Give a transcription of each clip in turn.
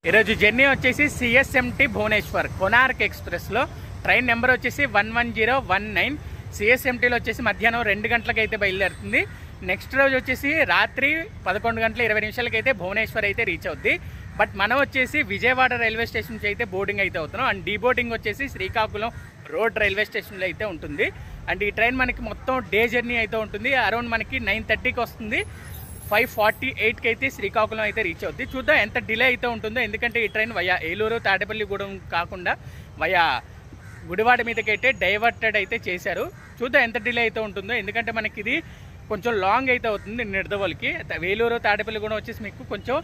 ఈరోజు జర్నీ వచ్చేసి సిఎస్ఎంటీ భువనేశ్వర్ కొనార్క్ ఎక్స్ప్రెస్లో ట్రైన్ నెంబర్ వచ్చేసి 11019. సిఎస్ఎంటీలో వచ్చేసి మధ్యాహ్నం 2 గంటలకు అయితే బయలుదేరుతుంది. నెక్స్ట్ రోజు వచ్చేసి రాత్రి 11:20 అయితే భువనేశ్వర్ అయితే రీచ్ అవుద్ది. బట్ మనం వచ్చేసి విజయవాడ రైల్వే స్టేషన్ నుంచి అయితే బోర్డింగ్ అయితే అవుతున్నాం. అండ్ డీబోర్డింగ్ వచ్చేసి శ్రీకాకుళం రోడ్ రైల్వే స్టేషన్లో అయితే ఉంటుంది. అండ్ ఈ ట్రైన్ మనకి మొత్తం డే జర్నీ అయితే ఉంటుంది. అరౌండ్ మనకి 9:30కి వస్తుంది. 5:48కి అయితే శ్రీకాకుళం అయితే రీచ్ అవుద్ది. చూద్దాం ఎంత డిలే అయితే ఉంటుందో, ఎందుకంటే ఈ ట్రైన్ వయా ఏలూరు తాడేపల్లిగూడెం కాకుండా వయా గుడివాడ మీదకి అయితే డైవర్టెడ్ అయితే చేశారు. చూద్దాం ఎంత డిలే అయితే ఉంటుందో, ఎందుకంటే మనకి ఇది కొంచెం లాంగ్ అయితే అవుతుంది. నిడదవోలుకి వేలూరు తాడేపల్లిగూడెం వచ్చేసి మీకు కొంచెం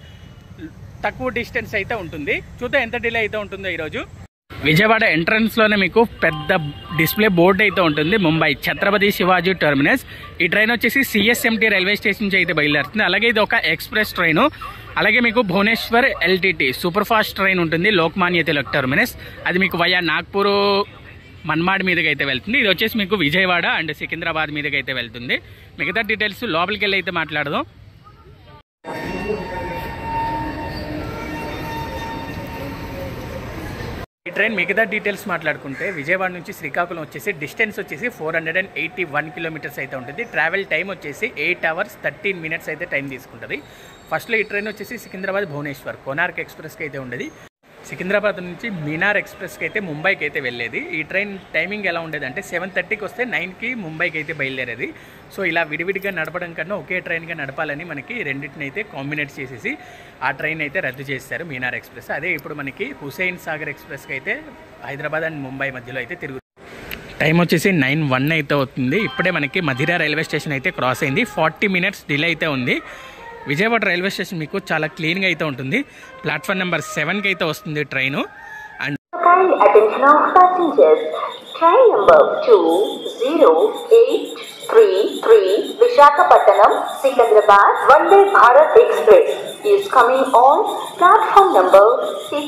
తక్కువ డిస్టెన్స్ అయితే ఉంటుంది. చూద్దాం ఎంత డిలే అయితే ఉంటుందో. ఈరోజు విజయవాడ ఎంట్రన్స్లోనే మీకు పెద్ద డిస్ప్లే బోర్డు అయితే ఉంటుంది, ముంబై ఛత్రపతి శివాజీ టెర్మినస్. ఈ ట్రైన్ వచ్చేసి సిఎస్ఎంటీ రైల్వే స్టేషన్ నుంచి అయితే బయలుదేరుతుంది. అలాగే ఇది ఒక ఎక్స్ప్రెస్ ట్రైను. అలాగే మీకు Bhubaneswar LTT super fast train ఉంటుంది, లోకమాన్య తిలక్ టెర్మినస్. అది మీకు వయా నాగ్పూర్ మన్మాడ్ మీదకి అయితే వెళ్తుంది. ఇది వచ్చేసి మీకు విజయవాడ అండ్ సికింద్రాబాద్ మీదకి అయితే వెళ్తుంది. మిగతా డీటెయిల్స్ లోపలికి వెళ్ళి అయితే మాట్లాడదాం. ఈ ట్రైన్ మిగతా డీటెయిల్స్ మాట్లాడుకుంటే విజయవాడ నుంచి శ్రీకాకుళం వచ్చేసి డిస్టెన్స్ వచ్చేసి 481 కిలోమీటర్స్ అయితే ఉంటుంది. ట్రావెల్ టైం వచ్చేసి 8 hours 13 minutes అయితే టైం తీసుకుంటుంది. ఫస్ట్లో ఈ ట్రైన్ వచ్చేసి సికింద్రాబాద్ భువనేశ్వర్ కొనార్క్ ఎక్స్ప్రెస్కి అయితే ఉండేది. సికింద్రాబాద్ నుంచి మీనార్ ఎక్స్ప్రెస్కి అయితే ముంబైకి అయితే వెళ్ళేది. ఈ ట్రైన్ టైమింగ్ ఎలా ఉండేది అంటే 7:30కి వస్తే 9కి ముంబైకి అయితే బయలుదేరేది. సో ఇలా విడివిడిగా నడపడం కన్నా ఒకే ట్రైన్గా నడపాలని మనకి రెండింటిని అయితే కాంబినేట్ చేసేసి ఆ ట్రైన్ అయితే రద్దు చేస్తారు, మీనార్ ఎక్స్ప్రెస్. అదే ఇప్పుడు మనకి హుసేన్ సాగర్ ఎక్స్ప్రెస్కి అయితే హైదరాబాద్ అండ్ ముంబై మధ్యలో అయితే తిరుగుతుంది. టైం వచ్చేసి 9:01 అయితే అవుతుంది. ఇప్పుడే మనకి మధిరా రైల్వే స్టేషన్ అయితే క్రాస్ అయింది. 40 minutes డిలే అయితే ఉంది. విజయవాడ రైల్వే స్టేషన్ మీకు చాలా క్లీన్గా అయితే ఉంటుంది. ప్లాట్ఫామ్ నెంబర్ 7కి అయితే వస్తుంది train. And train number 2083 Visakhapatnam Secunderabad Vande Bharat express is coming on platform number 6.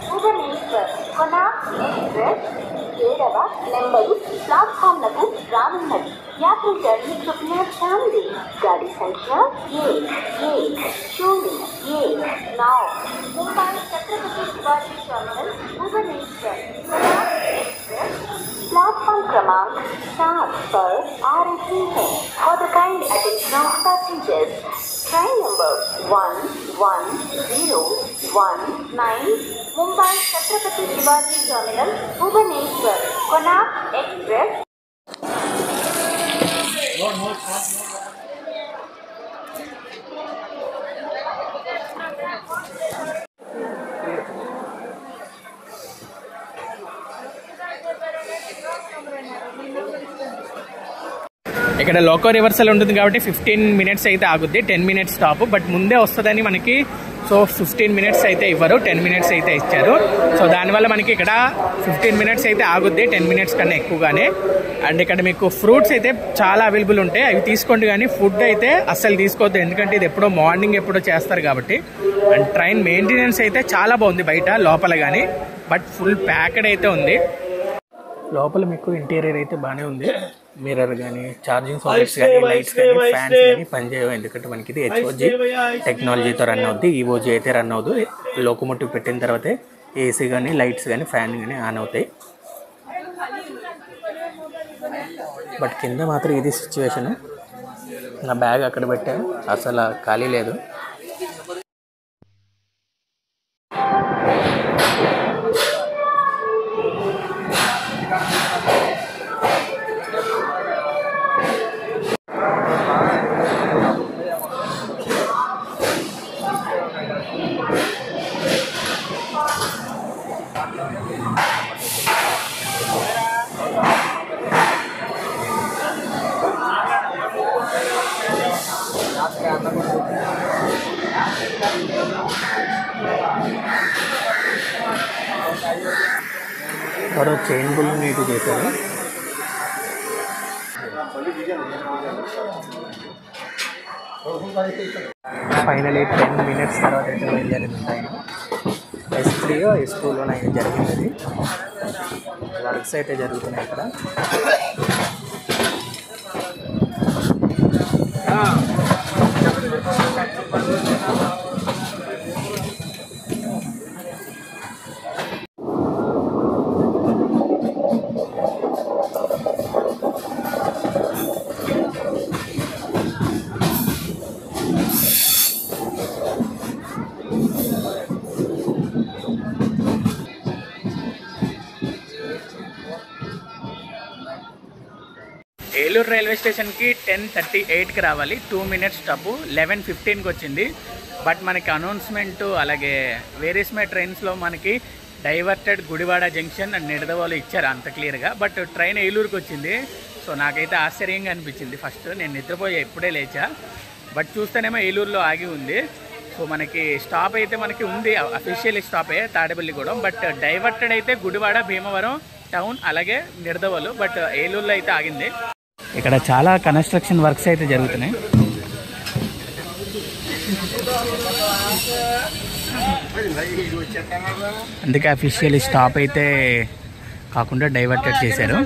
Bhubaneswar Konark express 7వ నెంబరు ప్లాట్ఫామ్లకు రానున్నది. యాత్రికులు కృపయా ధ్యాన్ दें. गाड़ी संख्या 1108 Mumbai Chhatrapati Shivaji terminal Bhubaneswar Konark express platform क्रमांक 7 पर आ रही है. For the kind attention of passengers, train number 11019 Mumbai Chhatrapati Shivaji terminal Bhubaneswar Konark express. ఇక్కడ లోకో రివర్సల్ ఉంటుంది కాబట్టి 15 minutes అయితే ఆగుద్ది. 10 minutes స్టాప్. బట్ ముందే వస్తుందని మనకి సో 15 minutes అయితే ఇవ్వరు, 10 minutes అయితే ఇచ్చారు. సో దానివల్ల మనకి ఇక్కడ 15 minutes అయితే ఆగుద్ది, 10 minutes కన్నా ఎక్కువగానే. అండ్ ఇక్కడ మీకు ఫ్రూట్స్ అయితే చాలా అవైలబుల్ ఉంటాయి, అవి తీసుకోండి. కానీ ఫుడ్ అయితే అస్సలు తీసుకోవద్దు, ఎందుకంటే ఇది ఎప్పుడో మార్నింగ్ ఎప్పుడో చేస్తారు కాబట్టి. అండ్ ట్రైన్ మెయింటెనెన్స్ అయితే చాలా బాగుంది బయట లోపల కానీ, బట్ ఫుల్ ప్యాక్డ్ అయితే ఉంది. లోపల మీకు ఇంటీరియర్ అయితే బాగానే ఉంది. మిర్రర్ కానీ, ఛార్జింగ్ సాకెట్స్ కానీ, లైట్స్ కానీ, ఫ్యాన్స్ కానీ పనిచేయవు, ఎందుకంటే మనకి ఇది హెచ్ఓజీ టెక్నాలజీతో రన్ అవుద్ది. ఈఓజీ అయితే రన్ అవ్వదు. లోకోమోటివ్ పెట్టిన తర్వాతే ఏసీ కానీ, లైట్స్ కానీ, ఫ్యాన్ కానీ ఆన్ అవుతాయి. బట్ కింద మాత్రం ఇది సిచ్యువేషన్. నా బ్యాగ్ అక్కడ పెట్టాను, అసలు ఖాళీ లేదు. ఎవరో చైన్ బుల్ నీట్ చేశారు. ఫైనలీ 10 minutes తర్వాత అయితే బయలుదేరింది ట్రైన్. ఫ్రీగా ఈ స్కూల్లోనే అయితే జరిగింది. వర్క్స్ అయితే జరుగుతున్నాయి ఇక్కడ. ఏలూరు రైల్వే స్టేషన్కి 10:38కి రావాలి. 2 minutes స్టాప్. 11:15కి వచ్చింది. బట్ మనకి అనౌన్స్మెంట్ అలాగే వేరియస్ ట్రైన్స్లో మనకి diverted Gudivada junction and Nidadavolu ఇచ్చారు అంత క్లియర్గా. బట్ ట్రైన్ ఏలూరుకి వచ్చింది. సో నాకైతే ఆశ్చర్యంగా అనిపించింది. ఫస్ట్ నేను నిద్రపోయా, ఇప్పుడే లేచా. బట్ చూస్తేనేమో ఏలూరులో ఆగి ఉంది. సో మనకి స్టాప్ అయితే మనకి ఉంది, అఫీషియల్ స్టాపే తాడేపల్లిగూడెం. బట్ డైవర్టెడ్ అయితే గుడివాడ, భీమవరం టౌన్ అలాగే నిడదవోలు. బట్ ఏలూరులో అయితే ఆగింది. ఇక్కడ చాలా కన్స్ట్రక్షన్ వర్క్స్ అయితే జరుగుతున్నాయి. అందుకే అఫీషియల్ స్టాప్ అయితే కాకుండా డైవర్టెడ్ చేశారు.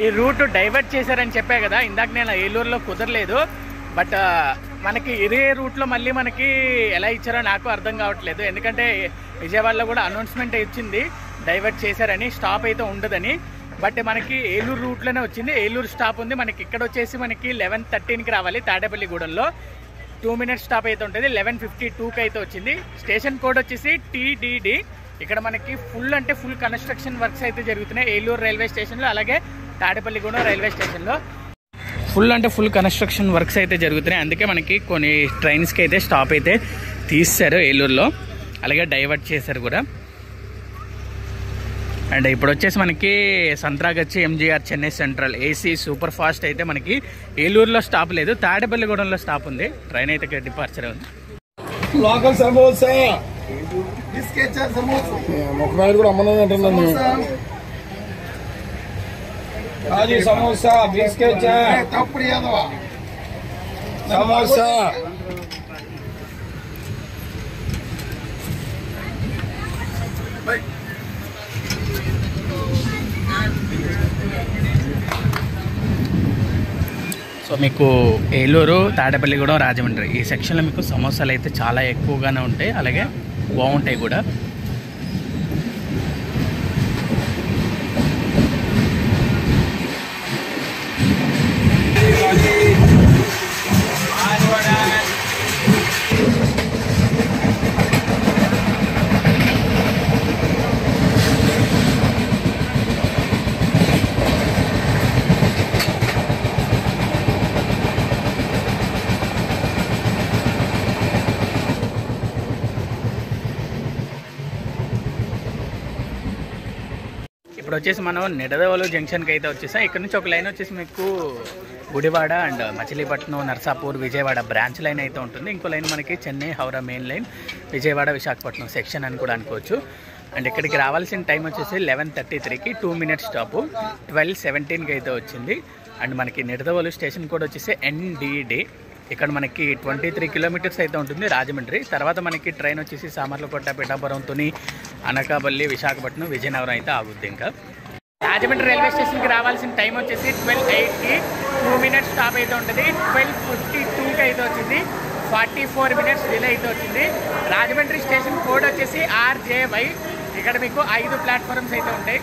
ఈ రూట్ డైవర్ట్ చేశారని చెప్పా కదా ఇందాక, నేను ఏలూరులో కుదరలేదు. బట్ మనకి ఇదే రూట్లో మళ్ళీ మనకి ఎలా ఇచ్చారో నాకు అర్థం కావట్లేదు. ఎందుకంటే విజయవాడలో కూడా అనౌన్స్మెంట్ ఇచ్చింది డైవర్ట్ చేశారని, స్టాప్ అయితే ఉండదని. బట్ మనకి ఏలూరు రూట్లోనే వచ్చింది. ఏలూరు స్టాప్ ఉంది మనకి. ఇక్కడ వచ్చేసి మనకి 11:13కి రావాలి తాడేపల్లిగూడెంలో. 2 minutes స్టాప్ అయితే ఉంటుంది. 11:52కి అయితే వచ్చింది. స్టేషన్ కోడ్ వచ్చేసి TDD. ఇక్కడ మనకి ఫుల్ అంటే ఫుల్ కన్స్ట్రక్షన్ వర్క్స్ అయితే జరుగుతున్నాయి ఏలూరు రైల్వే స్టేషన్లో అలాగే తాడేపల్లిగూడెం రైల్వే స్టేషన్లో. ఫుల్ అంటే ఫుల్ కన్స్ట్రక్షన్ వర్క్స్ అయితే జరుగుతున్నాయి. అందుకే మనకి కొన్ని ట్రైన్స్కి అయితే స్టాప్ అయితే తీశారు ఏలూరులో, అలాగే డైవర్ట్ చేశారు కూడా. అండ్ ఇప్పుడు వచ్చేసి మనకి సంత్రాగచ్చి MGR Chennai central AC super fast అయితే మనకి ఏలూరులో స్టాప్ లేదు, తాడేపల్లిగూడెంలో స్టాప్ ఉంది. ట్రైన్ అయితే డిపార్చర్ ఉంది. లోకల్ సమోసా మొక్కనాయుడు కూడా అమ్మలేదు అంటున్నాను. అది సమోసా బిస్కెట్ తప్పుడు సమోసా సో మీకు ఏలూరు, తాడేపల్లిగూడెం, రాజమండ్రి ఈ సెక్షన్లో మీకు సమోసాలు అయితే చాలా ఎక్కువగానే ఉంటాయి, అలాగే బాగుంటాయి కూడా. ఇప్పుడు వచ్చేసి మనం నిడదవోలు జంక్షన్కి అయితే వచ్చేసాం. ఇక్కడ నుంచి ఒక లైన్ వచ్చేసి మీకు Gudivada and Machilipatnam, Narsapur, Vijayawada branch line అయితే ఉంటుంది. ఇంకో లైన్ మనకి Chennai, Howrah main line, Vijayawada, Visakhapatnam section అని కూడా అనుకోవచ్చు. అండ్ ఇక్కడికి రావాల్సిన టైం వచ్చేసి 11:33కి 2 minutes స్టాపు. 12:17కి అయితే వచ్చింది. అండ్ మనకి నిడదవోలు స్టేషన్ కోడ్ వచ్చేసి NDD. ఇక్కడ మనకి 23 kilometers అయితే ఉంటుంది రాజమండ్రి. తర్వాత మనకి ట్రైన్ వచ్చేసి సామర్లకోట, పిఠాపురం, తుని, అనకాపల్లి, విశాఖపట్నం, విజయనగరం అయితే ఆగుద్ది. ఇంకా రాజమండ్రి రైల్వే స్టేషన్కి రావాల్సిన టైం వచ్చేసి 12:08కి 2 minutes స్టాప్ అయితే ఉంటుంది. 12:52కి అయితే వచ్చింది. 44 minutes డిలే అయితే వచ్చింది. రాజమండ్రి స్టేషన్ కోడ్ వచ్చేసి RJY. ఇక్కడ మీకు 5 ప్లాట్ఫామ్స్ అయితే ఉంటాయి.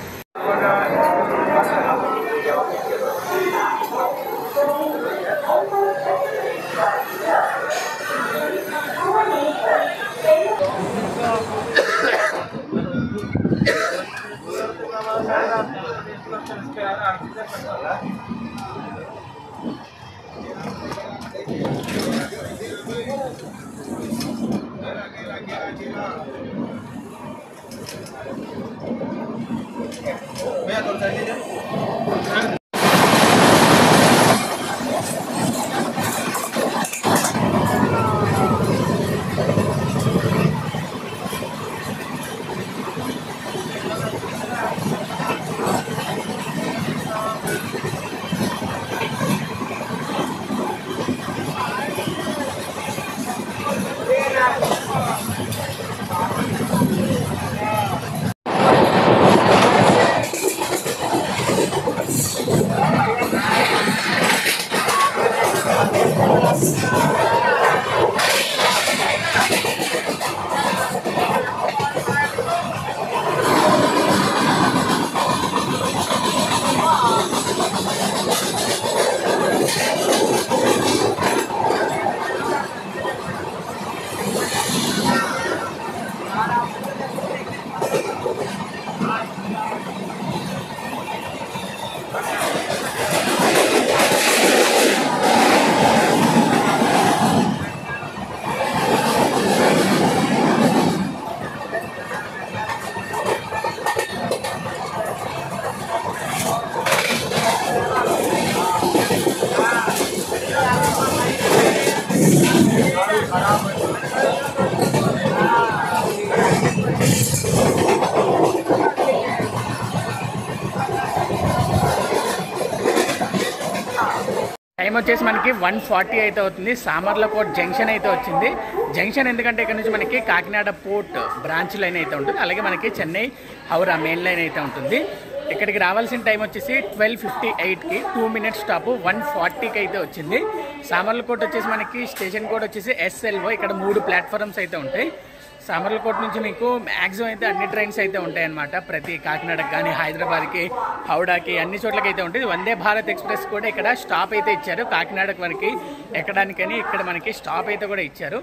టైం వచ్చేసి మనకి 1:40 అయితే అవుతుంది. సామర్లకోట్ జంక్షన్ అయితే వచ్చింది. జంక్షన్ ఎందుకంటే ఇక్కడ నుంచి మనకి కాకినాడ పోర్ట్ బ్రాంచ్ లైన్ అయితే ఉంటుంది, అలాగే మనకి చెన్నై హౌరా మెయిన్ లైన్ అయితే ఉంటుంది. ఇక్కడికి రావాల్సిన టైం వచ్చేసి 12:58కి 2 మినిట్స్ స్టాప్ 1:40కి అయితే వచ్చింది. సామర్లకోట్ వచ్చేసి మనకి స్టేషన్ కోడ్ వచ్చేసి SLO. ఇక్కడ 3 ప్లాట్ఫామ్స్ అయితే ఉంటాయి. సామర్లకోట్ నుంచి మీకు మ్యాక్సిమం అయితే అన్ని ట్రైన్స్ అయితే ఉంటాయి అన్నమాట. ప్రతి కాకినాడకి కానీ హైదరాబాద్కి హౌడాకి అన్ని చోట్లకి అయితే ఉంటుంది. వందే భారత్ ఎక్స్ప్రెస్ కూడా ఇక్కడ స్టాప్ అయితే ఇచ్చారు. కాకినాడకి మనకి ఎక్కడానికని ఇక్కడ మనకి స్టాప్ అయితే కూడా ఇచ్చారు.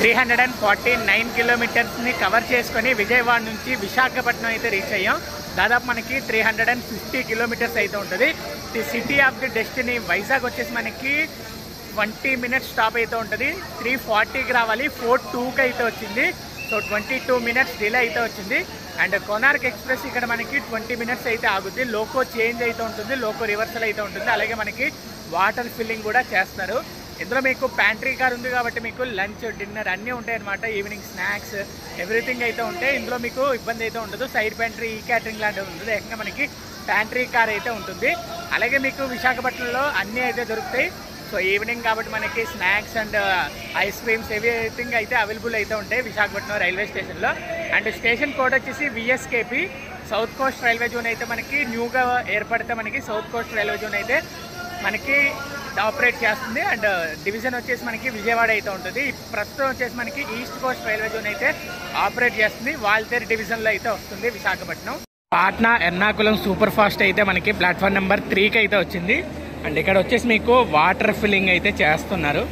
(349 కిలోమీటర్స్ని కవర్ చేసుకొని విజయవాడ నుంచి విశాఖపట్నం అయితే రీచ్ అయ్యాం. దాదాపు మనకి 350 కిలోమీటర్స్ అయితే ఉంటుంది. The city of the destiny Vizag వచ్చేసి మనకి 20 మినిట్స్ స్టాప్ అయితే ఉంటుంది. 3:40కి రావాలి, 4:02కి అయితే వచ్చింది. సో 22 మినిట్స్ డిలే అయితే వచ్చింది. అండ్ కోనార్క్ ఎక్స్ప్రెస్ ఇక్కడ మనకి 20 మినిట్స్ అయితే ఆగుద్ది. లోకో చేంజ్ అయితే ఉంటుంది, లోకో రివర్సల్ అయితే ఉంటుంది, అలాగే మనకి వాటర్ ఫిల్లింగ్ కూడా చేస్తారు. ఇందులో మీకు ప్యాంట్రీ కార్ ఉంది కాబట్టి మీకు లంచ్ డిన్నర్ అన్నీ ఉంటాయి అన్నమాట. ఈవినింగ్ స్నాక్స్ ఎవ్రీథింగ్ అయితే ఉంటాయి. ఇందులో మీకు ఇబ్బంది అయితే ఉండదు. సైడ్ ప్యాంట్రీ ఈ క్యాటరింగ్ లాంటివి ఉంటుంది, ఏకంగా మనకి ప్యాంట్రీ కార్ అయితే ఉంటుంది. అలాగే మీకు విశాఖపట్నంలో అన్నీ అయితే దొరుకుతాయి. సో ఈవినింగ్ కాబట్టి మనకి snacks and ice creams everything అయితే అవైలబుల్ అయితే ఉంటాయి విశాఖపట్నం రైల్వే స్టేషన్లో. అండ్ స్టేషన్ కోడ్ వచ్చేసి VSKP. South Coast railway zone అయితే మనకి న్యూగా ఏర్పడితే మనకి సౌత్ కోస్ట్ రైల్వే జోన్ అయితే మనకి ఆపరేట్ చేస్తుంది. అండ్ డివిజన్ వచ్చేసి మనకి విజయవాడ అయితే ఉంటుంది. ప్రస్తుతం వచ్చేసి మనకి ఈస్ట్ కోస్ట్ రైల్వే జోన్ అయితే ఆపరేట్ చేస్తుంది. వాల్తేరు డివిజన్లో అయితే వస్తుంది విశాఖపట్నం. పాట్నా ఎర్నాకుళం సూపర్ ఫాస్ట్ అయితే మనకి ప్లాట్ఫామ్ నెంబర్ 3కి అయితే వచ్చింది. అండ్ ఇక్కడ వచ్చేసి మీకు వాటర్ ఫిల్లింగ్ అయితే చేస్తున్నారు.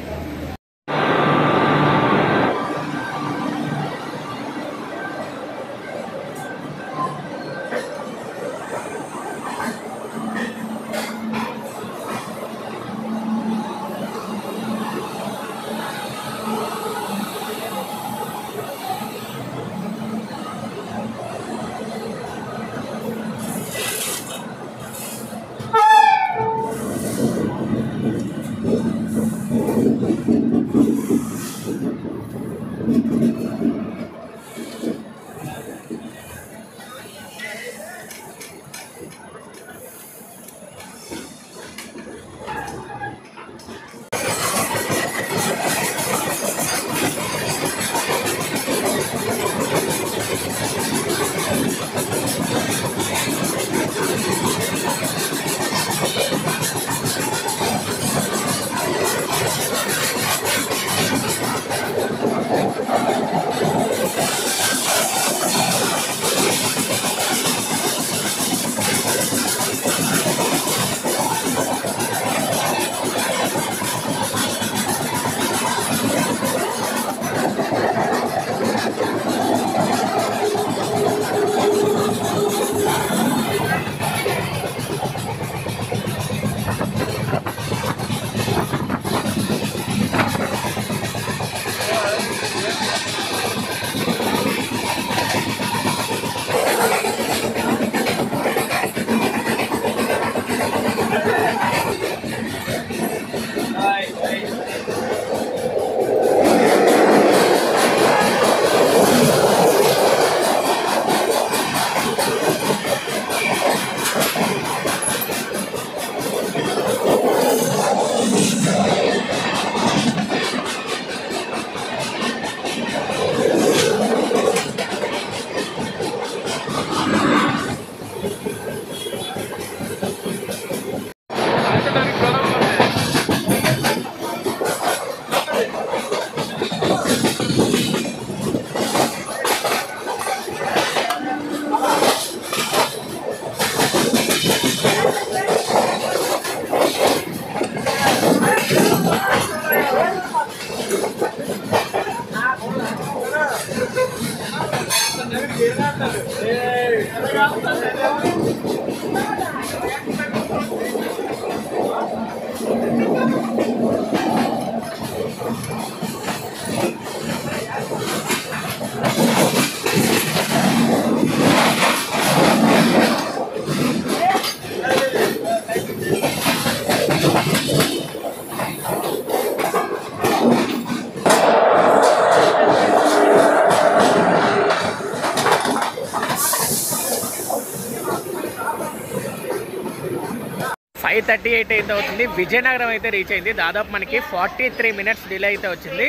ఫైవ్ 38 అయితే అవుతుంది. విజయనగరం అయితే రీచ్ అయింది. దాదాపు మనకి 43 మినిట్స్ డిలే అయితే వచ్చింది.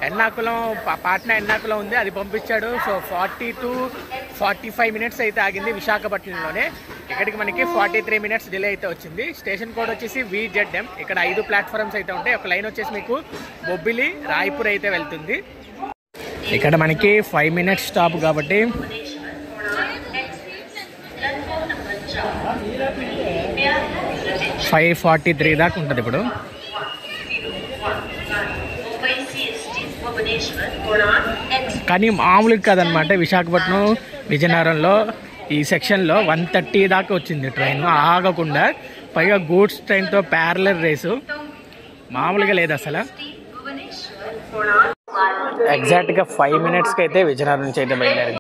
ఎర్నాకుళం పాట్నా ఎర్నాకుళం ఉంది, అది పంపించాడు. సో 40 to 45 మినిట్స్ అయితే ఆగింది విశాఖపట్నంలోనే. ఇక్కడికి మనకి 43 మినిట్స్ డిలే అయితే వచ్చింది. స్టేషన్ కోడ్ వచ్చేసి VZM. ఇక్కడ 5 ప్లాట్ఫామ్స్ అయితే ఉంటాయి. ఒక లైన్ వచ్చేసి మీకు బొబ్బిలి రాయ్పూర్ అయితే వెళ్తుంది. ఇక్కడ మనకి 5 మినిట్స్ స్టాప్ కాబట్టి 5:43 దాకా ఉంటుంది ఇప్పుడు. కానీ మామూలుగా కాదనమాట, విశాఖపట్నం విజయనగరంలో ఈ సెక్షన్లో 1:30 దాకా వచ్చింది ట్రైన్ ఆగకుండా. పైగా గూడ్స్ ట్రైన్తో ప్యారలర్ రేసు, మామూలుగా లేదు అసలు. ఎగ్జాక్ట్గా 5 మినిట్స్కి అయితే విజయనగరం నుంచి అయితే బయలుదేరింది.